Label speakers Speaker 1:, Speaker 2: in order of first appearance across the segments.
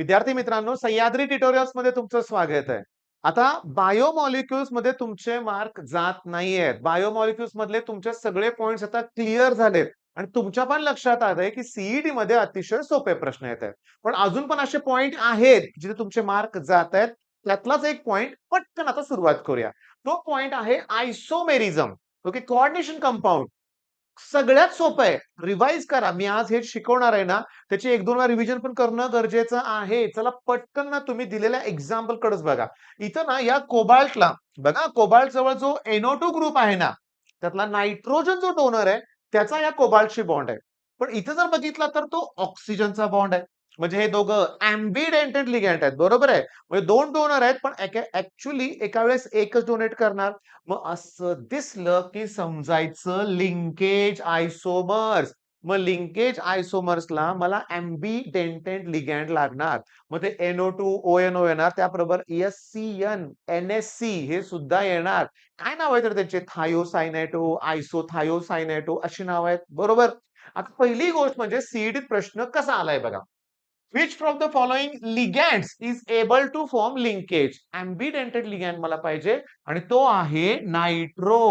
Speaker 1: विद्यार्थी मित्रांनो, सह्याद्री ट्युटोरियल्स मध्ये तुमचं स्वागत आहे. आता बायोमॉलिक्युल्स मध्ये तुमचे मार्क जात नाहीयेत. बायोमॉलिक्युल्स मधले तुमचे सगळे पॉइंट्स आता क्लिअर झालेत आणि तुमच्या पण लक्षात आलंय की सीईटी मध्ये अतिशय सोपे प्रश्न येत आहेत. पण अजून पण असे पॉइंट आहेत जिथे तुमचे मार्क जात आहेत. त्यातलाच एक पॉइंट पटकन आता सुरुवात करूया. तो पॉइंट आहे आयसोमेरिझम. Okay, coordination compound. सगळ्यात सोपं आहे. रिवाइज करा. मी आज हे शिकवणार आहे ना, त्याची 1-2 वेळा रिव्हिजन पण करणं गरजेचं आहे. चला पटकन ना तुम्ही दिलेल्या एक्झाम्पल कडेच बघा. इथं ना या कोबाल्टला बघा, कोबाल्ट जवळ जो NO2 ग्रुप आहे ना, त्यातला नायट्रोजन जो डोनर आहे, त्याचा या कोबाल्टशी बॉन्ड आहे. पण इथं जर बघितला तर तो ऑक्सिजनचा बॉन्ड आहे. म्हणजे हे दोघं अँबिडेंटेड लिगँड आहेत. बरोबर आहे. म्हणजे 2 डोनर आहेत, पण ॲक्चुअली एका वेळेस एकच डोनेट करणार. मग असं दिसलं की समजायचं लिंकेज आयसोमर्स. मग लिंकेज आयसोमर्सला मला अँबिडेंटेड लिगँड लागणार. मग ते NO2 ONO येणार, त्याबरोबर SCN NSC हे सुद्धा येणार. काय नाव आहे तर त्यांचे? थायोसायनायटो, आयसोथायोसायनायटो अशी नाव आहेत. बरोबर. आता पहिली गोष्ट म्हणजे सीईटीत प्रश्न कसा आलाय बघा. Which from the following ligands is able to form linkage? Ambidentate ligand मला पाहिजे आणि तो आहे नायट्रो.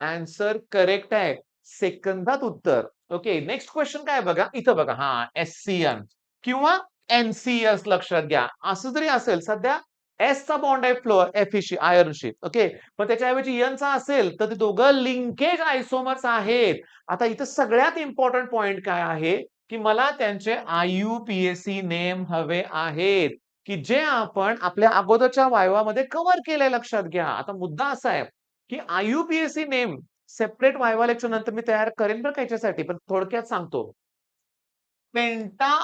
Speaker 1: आन्सर करेक्ट आहे. सेकंदात उत्तर. ओके, नेक्स्ट क्वेश्चन काय बघा, इथं बघा. हा, SCN किंवा NCS लक्षात घ्या. असं जरी असेल, सध्या S चा बॉन्ड आहे फ्लोअर Feशी, आयर्नशी. ओके, पण त्याच्याऐवजी N चा असेल तर ते दोघं लिंकेज आयसोमर्स आहेत. आता इथं सगळ्यात इम्पॉर्टंट पॉइंट काय आहे की मला त्यांचे IUPAC नेम हवे आहेत, की जे आपण आपल्या अगोदरच्या वायवामध्ये कव्हर केलंय. लक्षात घ्या. आता मुद्दा असा आहे की IUPAC name separate viva lecture नंतर मी तयार करेन बरं का याच्यासाठी, पण थोडक्यात सांगतो. पेंटा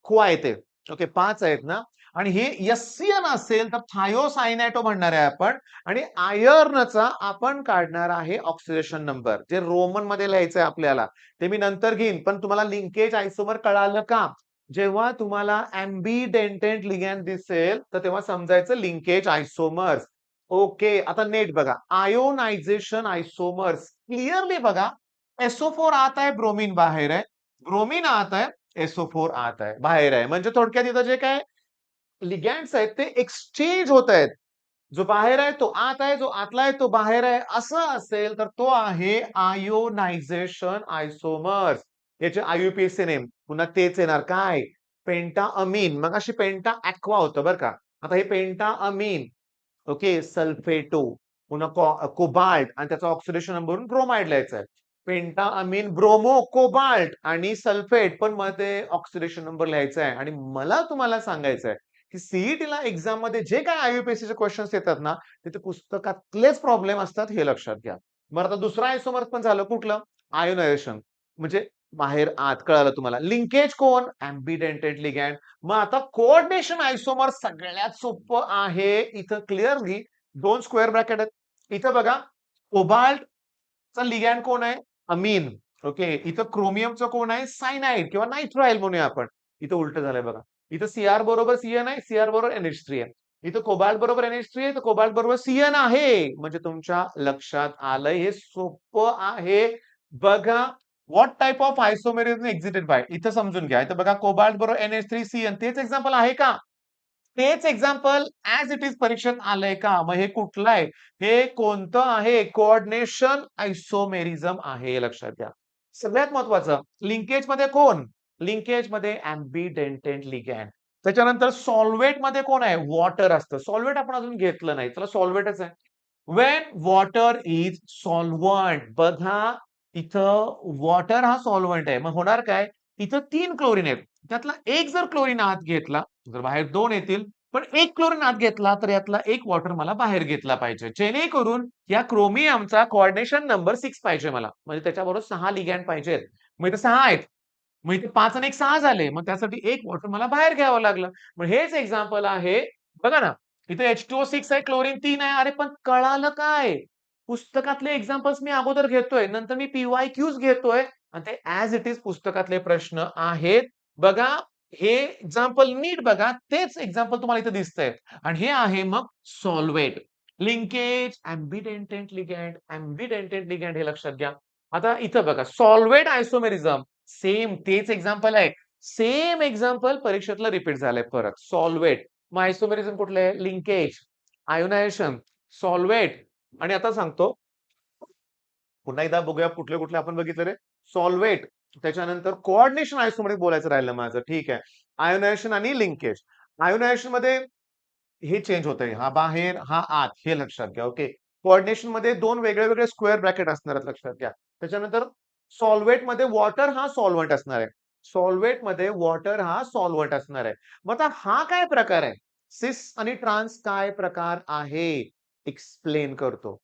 Speaker 1: क्वा येते. ओके, 5 आहेत ना, आणि हे SCN असेल तर थायोसायनायटो म्हणणार आहे आपण, आणि आयर्नचा आपण काढणार आहे ऑक्सिडेशन नंबर, जे रोमन मध्ये लिहायचंय आपल्याला. ते मी नंतर घेईन, पण तुम्हाला लिंकेज आयसोमर कळालं का? जेव्हा तुम्हाला अँबिडेंटेड लिगॅंड दिसेल तर तेव्हा समजायचं लिंकेज आयसोमर्स. ओके, आता नेट बघा. आयोनायझेशन आयसोमर्स क्लिअरली बघा. SO4 आत आहे, ब्रोमीन बाहेर आहे. ब्रोमीन आत आहे, SO4 आत आहे, बाहेर आहे. म्हणजे थोडक्यात इथं जे काय लिगँड्स आहेत ते एक्सचेंज होत आहेत. जो बाहेर आहे तो आत आहे, जो आतला आहे तो बाहेर आहे. असं असेल तर तो आहे आयोनायझेशन आयसोमर्स. याचे IUPAC नेम पुन्हा तेच येणार. काय? पेंटा अमीन. मगाशी पेंटा ॲक्वा होतं बरं का. आता हे पेंटा अमीन. ओके, सल्फेटो, पुन्हा कोबाल्ट आणि त्याचा ऑक्सिडेशन नंबर ब्रोमाइड लिहायचा आहे. पेंटा अमीन ब्रोमो कोबाल्ट आणि सल्फेट, पण मध्ये ऑक्सिडेशन नंबर लिहायचा आहे. आणि मला तुम्हाला सांगायचं आहे की सीईटीला एक्झाम मध्ये जे काय आययुपीएससीचे क्वेश्चन्स येतात ना, तिथे पुस्तकातलेच प्रॉब्लेम असतात, हे लक्षात घ्या. मग आता दुसरा आयसोमर पण झालं कुठलं? आयोनायझेशन. म्हणजे बाहेर आत, कळालं तुम्हाला. लिंकेज कोण? अँबिडेंटेड लिगँड. मग आता कोऑर्डिनेशन आयसोमर सगळ्यात सोपं आहे. इथं क्लिअरली 2 स्क्वेअर ब्रॅकेट आहेत. इथं बघा, कोबाल्टचा लिगँड कोण आहे? अमीन. ओके, इथं क्रोमियमचं कोण आहे? सायनाइड किंवा नायट्राइल म्हणूया आपण. इथं उलट झालंय बघा. इथं Cr बरोबर Cn आहे, Cr बरोबर NH3 आहे. इथं कोबाल्ट बरोबर NH3 आहे, तर कोबाल्ट बरोबर Cn आहे. म्हणजे तुमच्या लक्षात आलंय, हे सोपं आहे. बघा, what type of isomerism exhibited by, इथं समजून घ्या. इथं बघा, कोबाल्ट बरोबर NH3 Cn, तेच एक्झाम्पल आहे का? तेच एक्झाम्पल ऍज इट इज परीक्षेत आलंय का? मग हे कुठलं आहे? हे कोणतं आहे? कोऑर्डिनेशन आयसोमेरिझम आहे, हे लक्षात घ्या. सगळ्यात महत्वाचं, लिंकेज मध्ये कोण? लिंकेज मध्ये अँबिडेंटेड लिगँड. त्याच्यानंतर सॉल्व्हेट मध्ये कोण आहे? वॉटर असतं. सॉल्व्हेट आपण अजून घेतलं नाही, चला सॉल्व्हेटच आहे. Wien water is solvent. बघा, इथं वॉटर हा सॉल्व्हंट आहे. मग होणार काय? इथं 3 क्लोरीन आहेत. त्यातला एक जर क्लोरीन आत घेतला, जर बाहेर 2 येतील, पण एक क्लोरीन आत घेतला तर यातला एक वॉटर मला बाहेर घेतला पाहिजे, जेणेकरून या क्रोमियमचा कोऑर्डिनेशन नंबर 6 पाहिजे मला. म्हणजे त्याच्याबरोबर 6 लिगँड पाहिजेत. मग इथे 6 आहेत. मग इथे 5 आणि 1 6 झाले. मग त्यासाठी एक वॉटर मला बाहेर घ्यावं लागलं. मग हेच एक्झाम्पल आहे. बघा ना, इथे H2O6 आहे, क्लोरीन 3 आहे. अरे पण कळालं काय? पुस्तकातले एक्झाम्पल्स मी अगोदर घेतोय, नंतर मी PYQs घेतोय आणि ते ऍज इट इज पुस्तकातले प्रश्न आहेत. बघा, हे एक्झाम्पल नीट बघा, तेच एक्झाम्पल तुम्हाला इथे दिसतंय. आणि हे आहे मग solvate. Linkage, ambidentate ligand, ambidentate ligand, हे लक्षात घ्या. आता इथं बघा, सॉल्व्हेट आयसोमेरिझम, सेम तेच एक्झाम्पल आहे. सेम एक्झाम्पल परीक्षेतलं रिपीट झालंय परत. सॉल्व्हेट. मग आयसोमेरिझम कुठले आहे? Linkage, ionisation, solvate. आणि आता सांगतो, पुन्हा एकदा बघूया कुठले कुठले आपण बघितले रे. सॉल्व्हेट, त्याच्यानंतर कोऑर्डिनेशन आयसोमेरिक बोलायचं राहिलं माझं. ठीक आहे. आयोनायझेशन आणि लिंकेज. आयोनायझेशन मध्ये हे चेंज होतंय. हा बाहेर, हा आत, हे लक्षात घ्या. ओके. कोऑर्डिनेशन मध्ये दोन वेगळे वेगळे स्क्वेअर ब्रॅकेट असणार आहेत, लक्षात घ्या. त्याच्यानंतर सॉल्व्हेट मध्ये वॉटर हा सॉल्व्हंट असणार आहे. सॉल्व्हेट मध्ये वॉटर हा सॉल्व्हंट असणार आहे. मग आता हा काय प्रकार आहे? सिस आणि ट्रान्स काय प्रकार आहे? एक्सप्लेन करतो.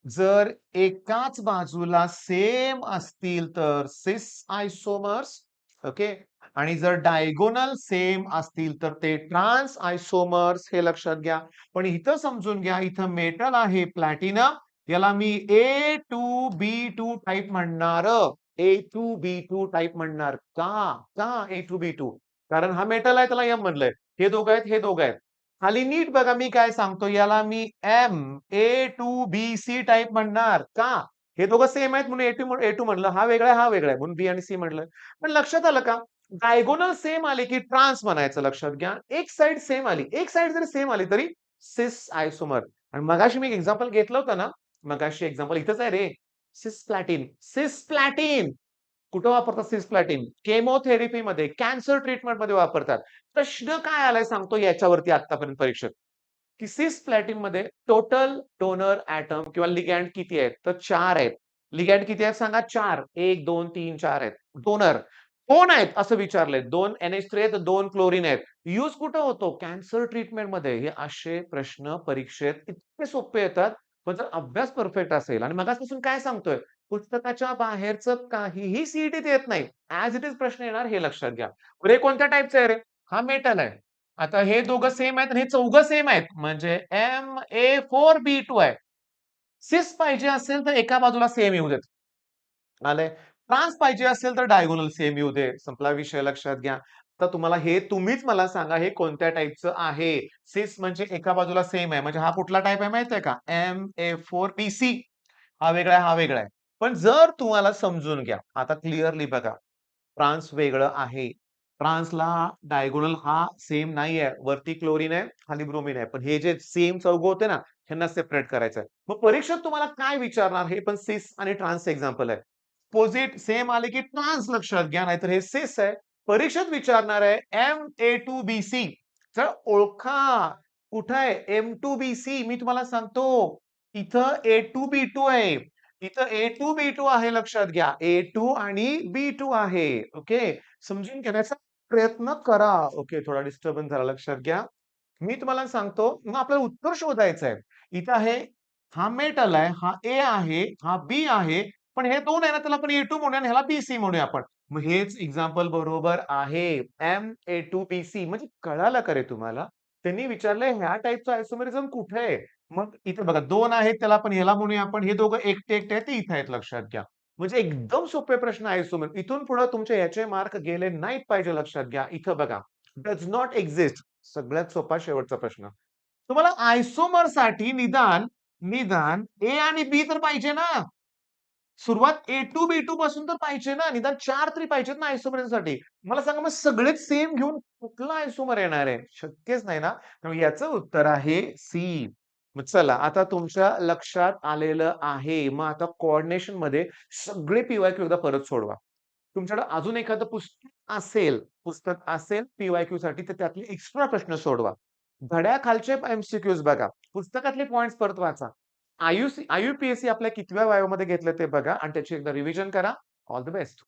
Speaker 1: जर एकाच बाजूला सेम असतील तर सिस आयसोमर्स. ओके. आणि जर डायगोनल सेम असतील तर ते ट्रान्स आयसोमर्स, हे लक्षात घ्या. पण इथं समजून घ्या, इथं मेटल आहे प्लॅटिनम, याला मी A2B2 टाईप म्हणणार. A2B2 टाईप म्हणणार. का? का A2B2? कारण हा मेटल आहे, त्याला एम म्हणलंय. हे दोघं आहेत, हे दोघं आहेत. खाली नीट बघा मी काय सांगतो, याला मी A2BC टाईप म्हणणार. का? हे दोघं सेम आहेत म्हणून A2 म्हणलं. हा वेगळा आहे, हा वेगळा आहे म्हणून बी आणि सी म्हणलं. पण लक्षात आलं का? डायगोनल सेम आले की ट्रान्स म्हणायचं, लक्षात घ्या. एक साइड सेम आली, एक साइड जरी सेम आली तरी सिस आयसोमर. आणि मगाशी मी एक्झाम्पल घेतलं होतं ना, मगाशी एक्झाम्पल इथंच आहे रे. सिस्प्लॅटिन. सिस्प्लॅटिन कुठं वापरतात? सिस्प्लॅटिन केमोथेरपी मध्ये, कॅन्सर ट्रीटमेंट मध्ये वापरतात. प्रश्न काय आलाय सांगतो याच्यावरती आतापर्यंत परीक्षेत, की सिस्प्लॅटिन मध्ये टोटल डोनर ऍटम किंवा लिगॅंड किती आहेत? तर 4 आहेत. लिगॅंड किती आहेत सांगा? 4. 1 2 3 4 आहेत. डोनर कोण आहेत असं विचारलंय. 2 NH3 आहेत, 2 क्लोरीन आहेत. यूज कुठं होतो? कॅन्सर ट्रीटमेंट मध्ये. हे असे प्रश्न परीक्षेत इतके सोपे येतात, पण जर अभ्यास परफेक्ट असेल. आणि मगाचपासून काय सांगतोय, पुस्तकाच्या बाहेरचं काहीही सीईटीत येत नाही. ऍज इट इज प्रश्न येणार, हे लक्षात घ्या. रे कोणत्या टाईपचं आहे रे? हा मेटल आहे. आता हे दोघं सेम आहेत आणि हे चौघं सेम आहेत, म्हणजे Ma4B2 आहे. सिस पाहिजे असेल तर एका बाजूला सेम येऊ देत. आलंय. ट्रान्स पाहिजे असेल तर डायगोनल सेम येऊ दे. संपला विषय, लक्षात घ्या. तर तुम्हाला हे तुम्हीच मला सांगा, हे कोणत्या टाईपचं आहे? सिस म्हणजे एका बाजूला सेम आहे, म्हणजे हा कुठला टाईप आहे माहितीये का? Ma4BC. हा वेगळा आहे, हा वेगळा आहे. पण जर तुम्हाला समजून घ्या, आता क्लिअरली बघा, ट्रान्स वेगळं आहे. ट्रान्सला डायगोनल हा सेम नाहीये. वरती क्लोरीन आहे, खाली ब्रोमीन आहे. पण हे जे सेम चौघ होते ना, ह्यांना सेपरेट करायचंय. मग परीक्षेत तुम्हाला काय विचारणार? हे पण सिस आणि ट्रान्स एक्झाम्पल आहे. पोझिट सेम आले की ट्रान्स लक्षात घ्या, नाहीतर हे सिस आहे. परीक्षेत विचारणार आहे Ma2BC. तर ओळखा कुठं आहे M2BC. मी तुम्हाला सांगतो, इथं A2B2 आहे. इथं A2B2 आहे, लक्षात घ्या. A2 आणि B2 आहे. ओके. समजून घेण्याचा प्रयत्न करा. ओके. थोडा डिस्टर्बन्स झाला, लक्षात घ्या. मी तुम्हाला सांगतो, मग आपल्याला उत्तर शोधायचं आहे. इथं आहे, हा मेटल आहे, हा A आहे, हा B आहे. पण हे दोन आहे ना, त्याला आपण A2 म्हणूया आणि ह्याला BC म्हणूया आपण. मग हेच एक्झाम्पल बरोबर आहे. Ma2BC म्हणजे कळालं का रे तुम्हाला? त्यांनी विचारलंय ह्या टाईपचं आयसोमेरिझम कुठे आहे? मग इथे बघा 2 आहेत, त्याला आपण ह्याला म्हणूया आपण. हे दोघं एकटे एकटे आहेत, ते इथे आहेत, लक्षात घ्या. म्हणजे एकदम सोपे प्रश्न आयसोमेर. इथून पुढे तुमचे याचे मार्क गेले नाहीत पाहिजे, लक्षात घ्या. इथं बघा, डज नॉट एक्झिस्ट. सगळ्यात सोपा शेवटचा प्रश्न. तुम्हाला आयसोमर साठी निदान निदान ए आणि बी तर पाहिजे ना. सुरुवात A2B2 पासून तर पाहिजे ना. निदान 4 तरी पाहिजेत ना आयसोमरसाठी. मला सांगा, मग सगळेच सेम घेऊन कुठला आयसोमर येणार आहे? शक्यच नाही ना. त्यामुळे याचं उत्तर आहे सी. मग चला, आता तुमच्या लक्षात आलेलं आहे. मग आता कोऑर्डिनेशन मध्ये सगळे पीवायक्यू एकदा परत सोडवा. तुमच्याकडे अजून एखादं पुस्तक असेल पीवायक्यू साठी, तर त्यातले एक्स्ट्रा प्रश्न सोडवा. धड्याखालचे एमसीक्यूज बघा. पुस्तकातले पॉइंट्स परत वाचा. आयुपीएससी आपल्या कितव्या वयोमध्ये घेतलं ते बघा आणि त्याची एकदा रिव्हिजन करा. All the best.